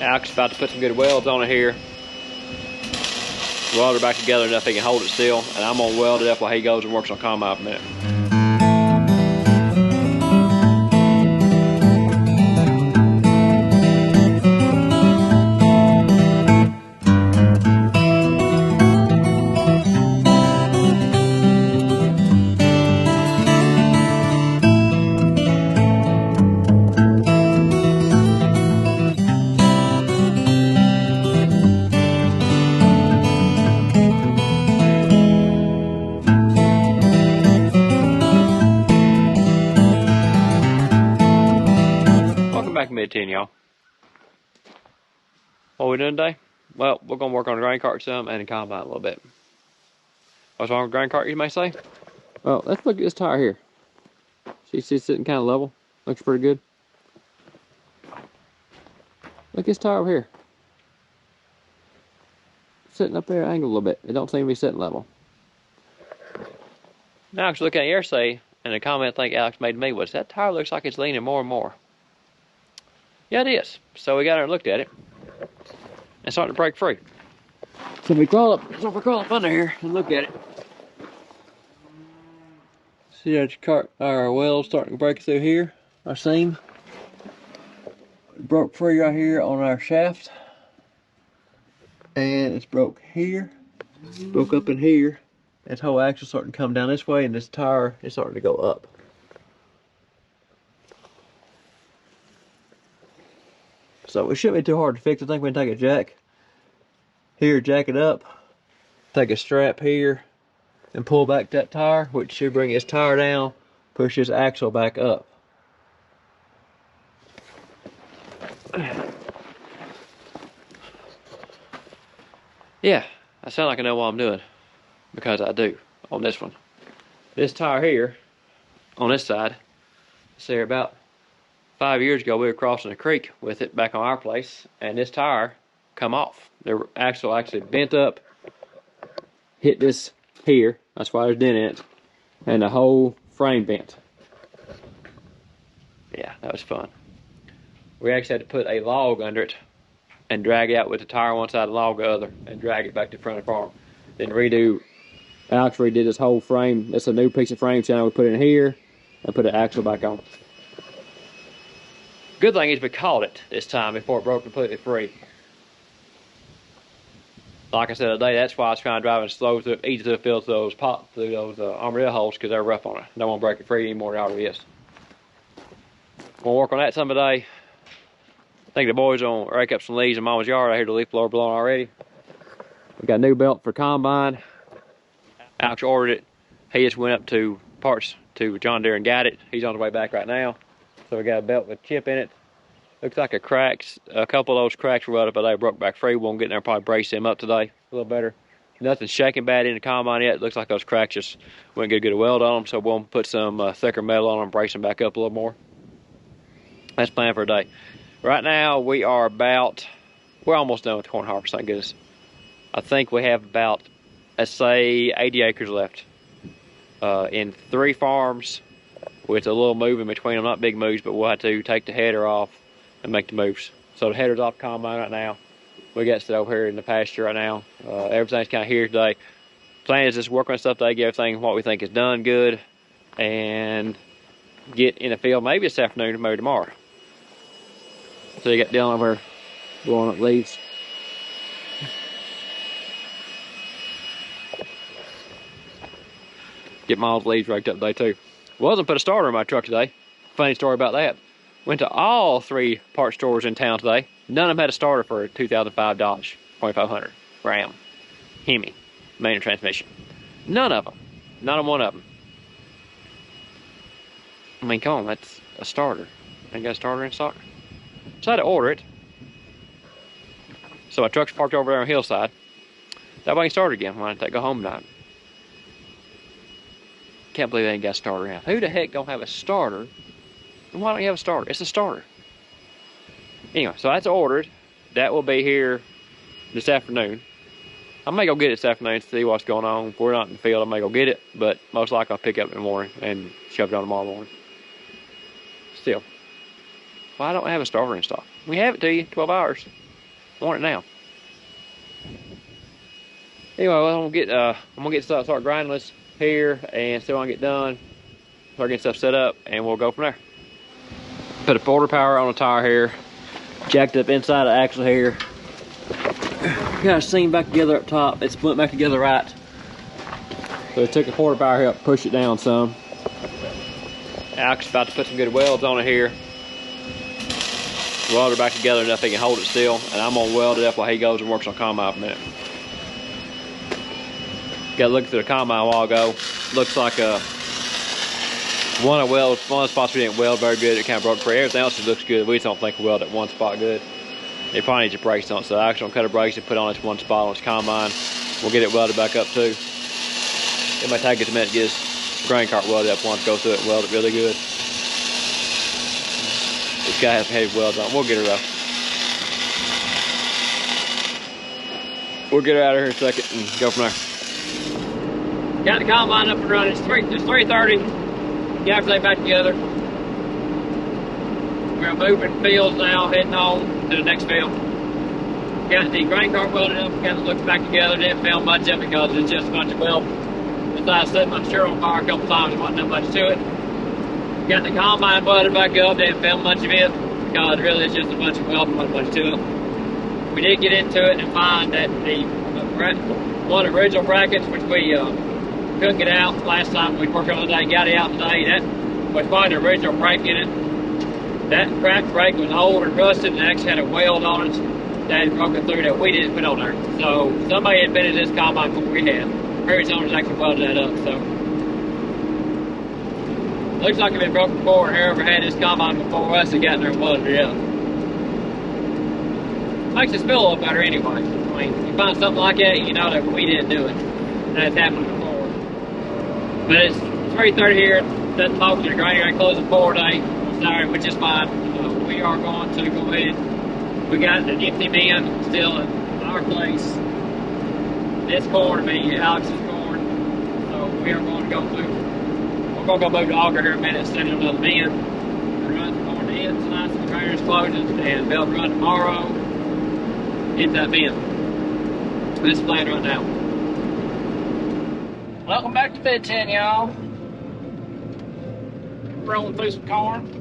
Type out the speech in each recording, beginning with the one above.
Alex is about to put some good welds on it here. Weld it back together enough he can hold it still, and I'm gonna weld it up while he goes and works on combine for a minute. Back mid-10, y'all. What are we doing today? Well, we're going to work on the grain cart some and the combine a little bit. What's wrong with the grain cart, you may say? Well, let's look at this tire here. She's sitting kind of level. Looks pretty good. Look at this tire over here. Sitting up there angled a little bit. It don't seem to be sitting level. Now, I was looking at your say, and the comment I think Alex made to me was, that tire looks like it's leaning more and more. Yeah, it is. So we got there and looked at it. It's starting to break free. So we crawl up under here and look at it. See that our weld starting to break through here, our seam. It broke free right here on our shaft. And it's broke here. Broke up in here. This whole axle starting to come down this way, and this tire is starting to go up. So it shouldn't be too hard to fix. I think we can take a jack here, jack it up, take a strap here, and pull back that tire, which should bring this tire down, push this axle back up. Yeah, I sound like I know what I'm doing, because I do on this one. This tire here, on this side, see about 5 years ago, we were crossing a creek with it back on our place, and this tire come off. The axle actually bent up, hit this here, that's why there's a dent in it, and the whole frame bent. Yeah, that was fun. We actually had to put a log under it and drag it out with the tire one side, the log the other, and drag it back to the front of the farm. Then Alex redid this whole frame. That's a new piece of frame channel we put in here, and put an axle back on. Good thing is we caught it this time before it broke completely free. Like I said today, that's why I was trying to drive it slow, easy to fill through those armadillo holes, because they're rough on it. Don't want to break it free anymore than it already is. We'll work on that some today. I think the boys will rake up some leaves in Mama's yard. I hear the leaf blower blowing already. We got a new belt for combine. Alex ordered it. He just went up to parts to John Deere and got it. He's on the way back right now. So we got a belt with a chip in it. Looks like a couple of those cracks were welded, but they broke back free. We'll get in there and probably brace them up today a little better. Nothing's shaking bad in the combine yet. It looks like those cracks just wouldn't get a good weld on them, so we'll put some thicker metal on them, brace them back up a little more. That's the plan for today. Right now we're almost done with corn harvest, thank goodness. I think we have about, let's say, 80 acres left in 3 farms. With a little move in between them, not big moves, but we'll have to take the header off and make the moves. So the header's off the combine right now. We got it over here in the pasture right now. Everything's kind of here today. Plan is just work on stuff today, get everything what we think is done good, and get in the field maybe this afternoon or maybe tomorrow. So you got Dylan over here blowing up leaves. Get Miles' leaves raked up today too. Wasn't put a starter in my truck today. Funny story about that. Went to all 3 parts stores in town today. None of them had a starter for $2,005, 2,500 Ram, Hemi, manual transmission. None of them. Not one of them. I mean, come on, that's a starter. Ain't got a starter in stock. So I had to order it. So my truck's parked over there on Hillside. That way I can start again when I go home tonight. Can't believe they ain't got a starter now. Who the heck don't have a starter? And why don't you have a starter? It's a starter. Anyway, so that's ordered. That will be here this afternoon. I may go get it this afternoon to see what's going on. If we're not in the field, I may go get it, but most likely I'll pick it up in the morning and shove it on tomorrow morning. Still, why don't I have a starter in stock? We have it to you, 12 hours. I want it now. Anyway, well, I'm gonna get start grinding this here and see what I can get done. Start getting stuff set up, and we'll go from there. Put a 40 power on the tire here. Jacked up inside the axle here. Got a seam back together up top. It's split back together right. So I took a 40 power here, push it down some. Alex about to put some good welds on it here. Weld it back together enough he can hold it still, and I'm gonna weld it up while he goes and works on combine for a minute. Got to look through the combine a while ago. Looks like one of the spots we didn't weld very good. It kind of broke free. Everything else looks good. We just don't think we welded at one spot good. It probably needs your brakes on it, so I actually gonna cut the brakes and put on this one spot on this combine. We'll get it welded back up too. It might take us a minute to get this grain cart welded up once, go through it and weld it really good. This guy has some heavy welds on. We'll get her though. We'll get her out of here in a second and go from there. Got the combine up and running. It's 3:30. Got everything back together. We're moving fields now, heading on to the next field. Got the grain cart welded up, got the looks back together. Didn't film much of it because it's just a bunch of weld. Besides setting my shirt on fire a couple times, there wasn't that much to it. Got the combine welded back up, didn't film much of it because really it's just a bunch of welding, wasn't much to it. We did get into it and find that one of the original brackets, which we couldn't get out last time we worked on it today, got it out today. That was probably the original brake in it. That cracked brake was old and rusted and actually had a weld on it that had broken through that we didn't put on there. So somebody had been in this combine before we had. Previous owners actually welded that up. So looks like it's been broken before, and whoever had this combine before us had gotten there and welded it up. Makes us feel a little better anyway. I mean, you find something like that, you know that we didn't do it. That's happened before. But it's 3:30 here. Doesn't talk to the grain. I close at 4 today. Sorry, which is fine. We are going to go ahead. We got an empty bin still at our place. This corn, Alex's corn. So we are going to go through. We're going to go move the auger here in a minute instead of another bin. Run the corn in tonight, so the trainer's closes, and they'll run tomorrow. Hit that bin. This is playing right now. Welcome back to Bed 10, y'all. Rolling through some corn.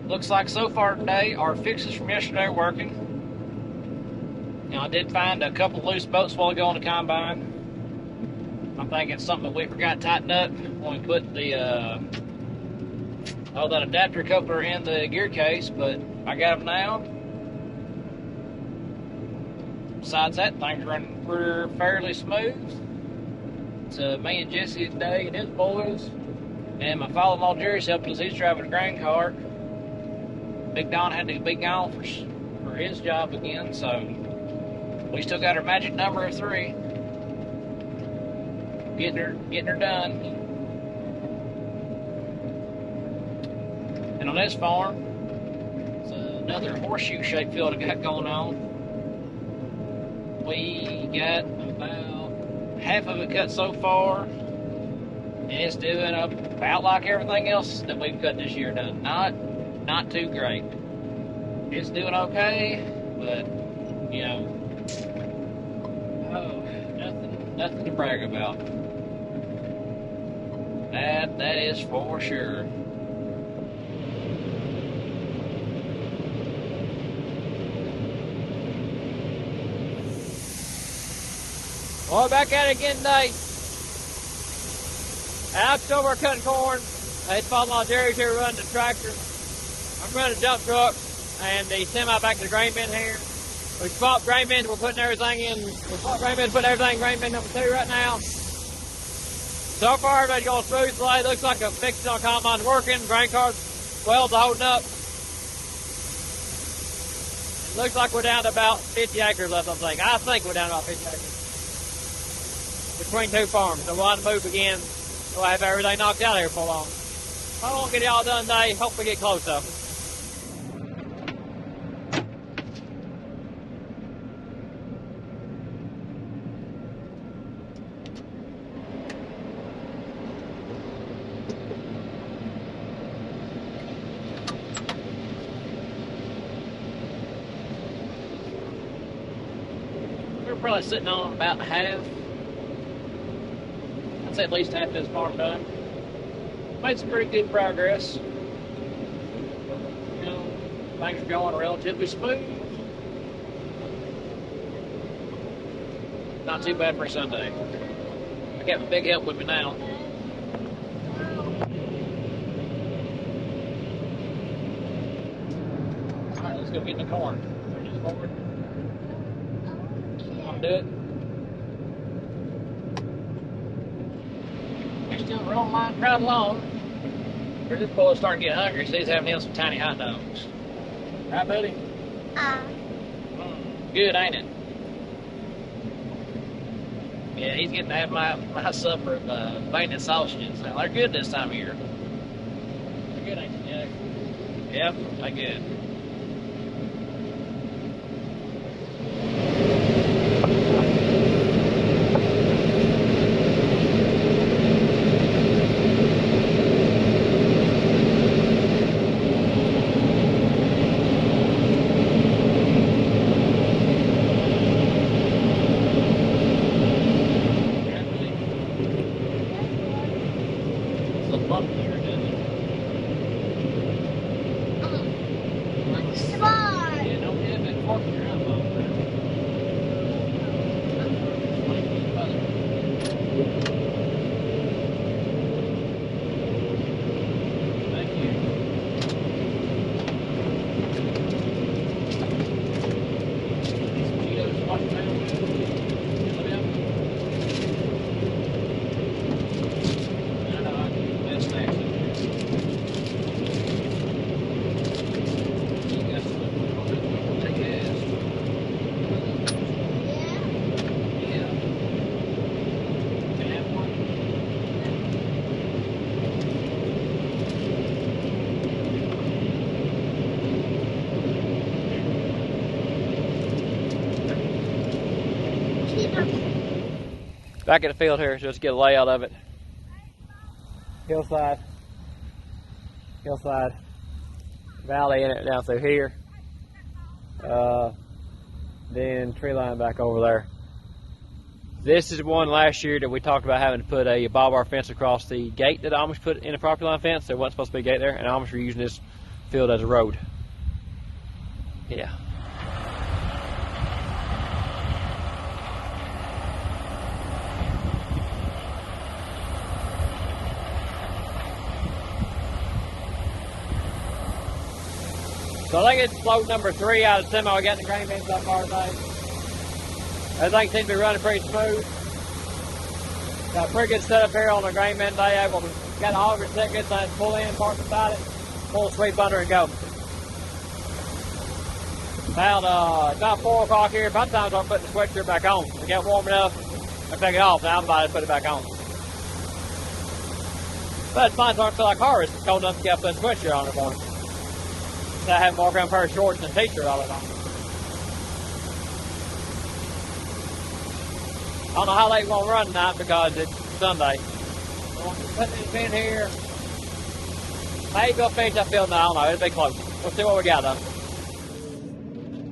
Looks like so far today our fixes from yesterday are working. Now I did find a couple loose bolts while ago on the combine. I'm thinking it's something that we forgot to tighten up when we put the that adapter coupler in the gear case, but I got them now. Besides that, things running fairly smooth. It's me and Jesse today and his boys, and my father-in-law Jerry's helping us. He's driving a grain cart. Big Don had to be gone for his job again, so we still got our magic number of 3. Getting her done. And on this farm, it's another horseshoe-shaped field I got going on. We got about half of it cut so far, and it's doing about like everything else that we've cut this year done. Not too great. It's doing okay, but you know, nothing to brag about. That is for sure. Well, back at it again today. Alex over cutting corn. His father-in-law Jerry's here running the tractor. I'm running a dump truck and the semi back to the grain bin here. We swapped grain bins. We're putting everything in. We swapped grain bins, putting everything in grain bin number 2 right now. So far, everybody's going smooth today. Looks like a fix on combine's working. Grain cart's welds are holding up. It looks like we're down to about 50 acres left, I think we're down to about 50 acres. Between 2 farms. So we'll have to move again. We'll have everything knocked out of here for long. I won't get it all done today. Hope we get close though. probably sitting on about half. I'd say at least half this farm done. Made some pretty good progress. You know, things are going relatively smooth. Not too bad for Sunday. I got a big help with me now. Alright, let's go get in the corn. I'll do it. You're still rolling line crowd along. This boy's starting to get hungry, so he's having him some tiny hot dogs. Right, buddy? Good, ain't it? Yeah, he's getting to have my supper of bacon and sausages. Now, they're good this time of year. They're good, ain't they? Yeah. Yep, they're good. Back in the field here, just get a layout of it. Hillside, valley in it down through here. Then tree line back over there. This is one last year that we talked about having to put a barbed wire fence across the gate that Amish put in the property line fence. There wasn't supposed to be a gate there, and Amish were using this field as a road. Yeah. So I think it's float number 3 out of 10 we got in the grain bins up far today. Everything seems to be running pretty smooth. Got a pretty good setup here on the grain bin day. Able to got the auger set good, so I can pull in, park beside it, pull the sweep under and go. About 4 o'clock here. By the time I'm putting the sweatshirt back on, it got warm enough. I take it off. Now I'm about to put it back on. But it's fine, so I don't feel like harvest. It's cold enough to get up that sweatshirt on in the morning. I have more around a pair of shorts and a t-shirt all the time. I don't know how late we're going to run tonight because it's Sunday. We'll put this in here. Maybe we'll finish that field now. I don't know. It'll be close. We'll see what we got though.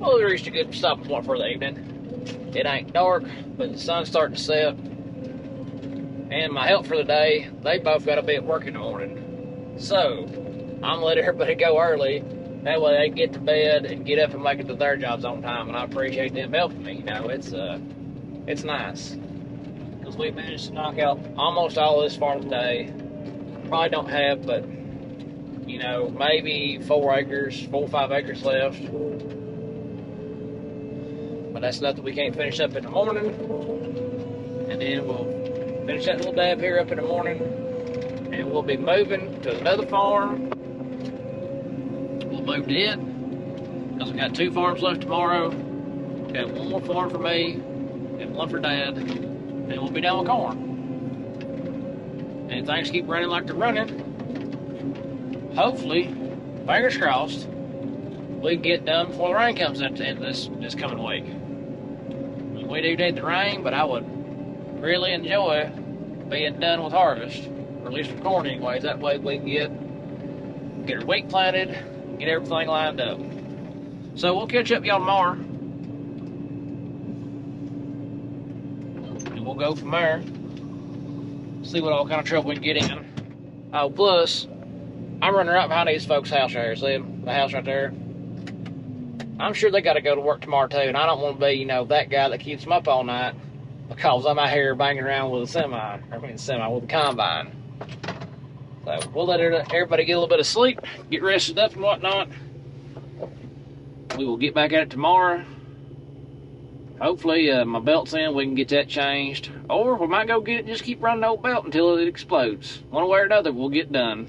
Well, we reached a good stopping point for the evening. It ain't dark, but the sun's starting to set. And my help for the day, they both got to be at work in the morning. So, I'm going to let everybody go early. That way they can get to bed and get up and make it to their jobs on time, and I appreciate them helping me. You know, it's nice because we managed to knock out almost all of this farm today. Probably don't have, but you know, maybe 4 or 5 acres left. But that's nothing we can't finish up in the morning, and then we'll finish that little dab here up in the morning, and we'll be moving to another farm. Moved it because we got 2 farms left tomorrow. Got 1 more farm for me and 1 for Dad, and we'll be done with corn. And things keep running like they're running. Hopefully, fingers crossed, we can get done before the rain comes at the end of this coming week. I mean, we do need the rain, but I would really enjoy being done with harvest, or at least for corn anyways. That way we can get our wheat planted, get everything lined up. So we'll catch up y'all tomorrow. we'll go from there. See what all kind of trouble we can get in. Oh, plus, I'm running right behind these folks' house right here. See them? The house right there. I'm sure they got to go to work tomorrow too, and I don't want to be, you know, that guy that keeps them up all night because I'm out here banging around with with a combine. So we'll let everybody get a little bit of sleep, get rested up and whatnot. We will get back at it tomorrow. Hopefully my belt's in, we can get that changed. Or we might go get it, just keep running the old belt until it explodes. One way or another, we'll get done.